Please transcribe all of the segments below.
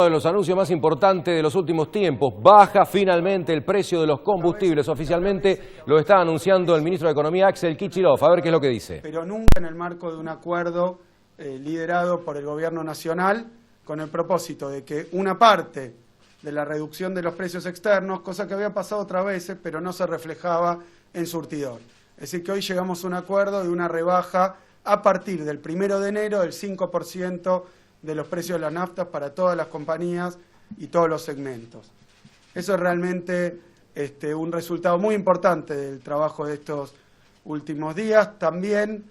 Uno de los anuncios más importantes de los últimos tiempos, baja finalmente el precio de los combustibles. Oficialmente lo está anunciando el ministro de Economía, Axel Kicillof. A ver qué es lo que dice. Pero nunca en el marco de un acuerdo liderado por el gobierno nacional, con el propósito de que una parte de la reducción de los precios externos, cosa que había pasado otras veces, pero no se reflejaba en surtidor. Es decir, que hoy llegamos a un acuerdo de una rebaja a partir del 1 de enero del 5% de los precios de las naftas para todas las compañías y todos los segmentos. Eso es realmente un resultado muy importante del trabajo de estos últimos días. También,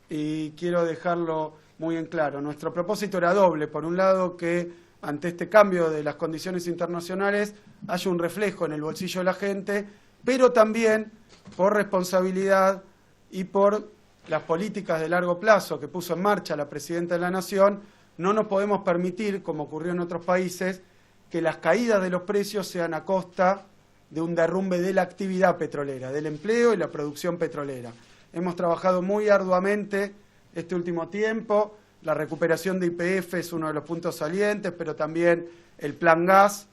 y quiero dejarlo muy en claro, nuestro propósito era doble. Por un lado, que ante este cambio de las condiciones internacionales haya un reflejo en el bolsillo de la gente, pero también por responsabilidad y por las políticas de largo plazo que puso en marcha la Presidenta de la Nación. No nos podemos permitir, como ocurrió en otros países, que las caídas de los precios sean a costa de un derrumbe de la actividad petrolera, del empleo y la producción petrolera. Hemos trabajado muy arduamente este último tiempo. La recuperación de YPF es uno de los puntos salientes, pero también el plan gas,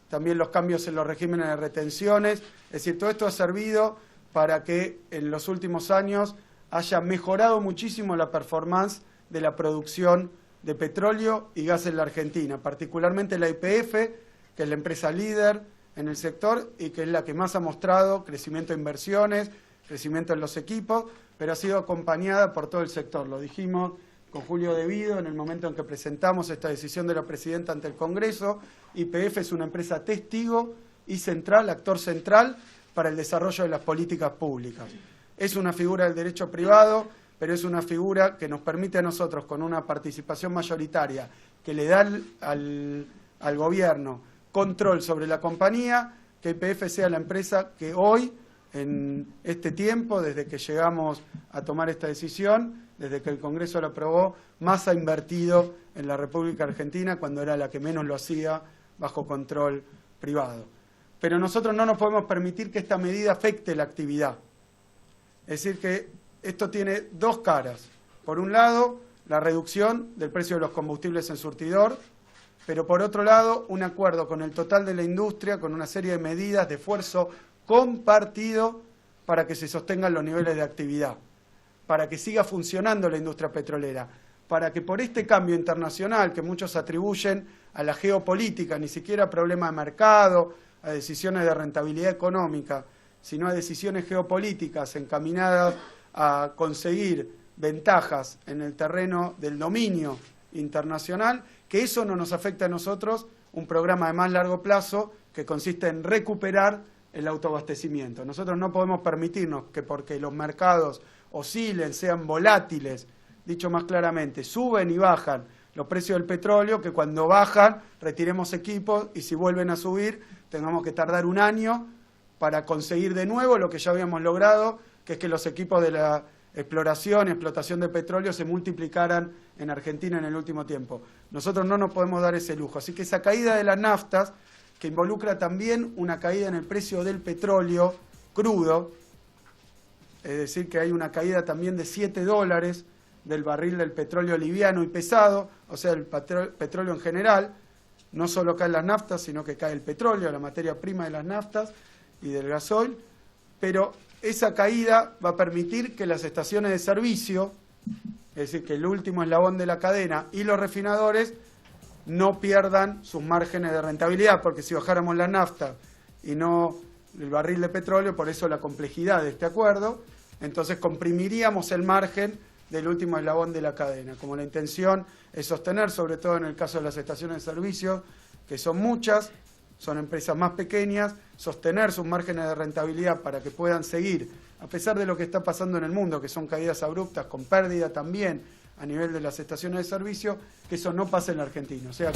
también los cambios en los regímenes de retenciones. Es decir, todo esto ha servido para que en los últimos años haya mejorado muchísimo la performance de la producción de petróleo y gas en la Argentina, particularmente la YPF, que es la empresa líder en el sector y que es la que más ha mostrado crecimiento de inversiones, crecimiento en los equipos, pero ha sido acompañada por todo el sector. Lo dijimos con Julio De Vido en el momento en que presentamos esta decisión de la Presidenta ante el Congreso. YPF es una empresa testigo y central, actor central para el desarrollo de las políticas públicas. Es una figura del derecho privado, pero es una figura que nos permite a nosotros, con una participación mayoritaria que le da al gobierno control sobre la compañía, que YPF sea la empresa que hoy, en este tiempo, desde que llegamos a tomar esta decisión, desde que el Congreso la aprobó, más ha invertido en la República Argentina, cuando era la que menos lo hacía bajo control privado. Pero nosotros no nos podemos permitir que esta medida afecte la actividad. Es decir, que esto tiene dos caras. Por un lado, la reducción del precio de los combustibles en surtidor, pero por otro lado, un acuerdo con el total de la industria, con una serie de medidas de esfuerzo compartido para que se sostengan los niveles de actividad, para que siga funcionando la industria petrolera, para que por este cambio internacional que muchos atribuyen a la geopolítica, ni siquiera a problemas de mercado, a decisiones de rentabilidad económica, sino a decisiones geopolíticas encaminadas a conseguir ventajas en el terreno del dominio internacional, que eso no nos afecta a nosotros, un programa de más largo plazo que consiste en recuperar el autoabastecimiento. Nosotros no podemos permitirnos que porque los mercados oscilen, sean volátiles, dicho más claramente, suben y bajan los precios del petróleo, que cuando bajan retiremos equipos y si vuelven a subir tengamos que tardar un año para conseguir de nuevo lo que ya habíamos logrado, que es que los equipos de la exploración y explotación de petróleo se multiplicaran en Argentina en el último tiempo. Nosotros no nos podemos dar ese lujo. Así que esa caída de las naftas, que involucra también una caída en el precio del petróleo crudo, es decir, que hay una caída también de $7 del barril del petróleo liviano y pesado, o sea, el petróleo en general, no solo caen las naftas, sino que cae el petróleo, la materia prima de las naftas y del gasoil, pero esa caída va a permitir que las estaciones de servicio, es decir, que el último eslabón de la cadena y los refinadores no pierdan sus márgenes de rentabilidad, porque si bajáramos la nafta y no el barril de petróleo, por eso la complejidad de este acuerdo, entonces comprimiríamos el margen del último eslabón de la cadena. Como la intención es sostener, sobre todo en el caso de las estaciones de servicio, que son muchas, son empresas más pequeñas, sostener sus márgenes de rentabilidad para que puedan seguir, a pesar de lo que está pasando en el mundo, que son caídas abruptas, con pérdida también a nivel de las estaciones de servicio, que eso no pase en la Argentina. O sea,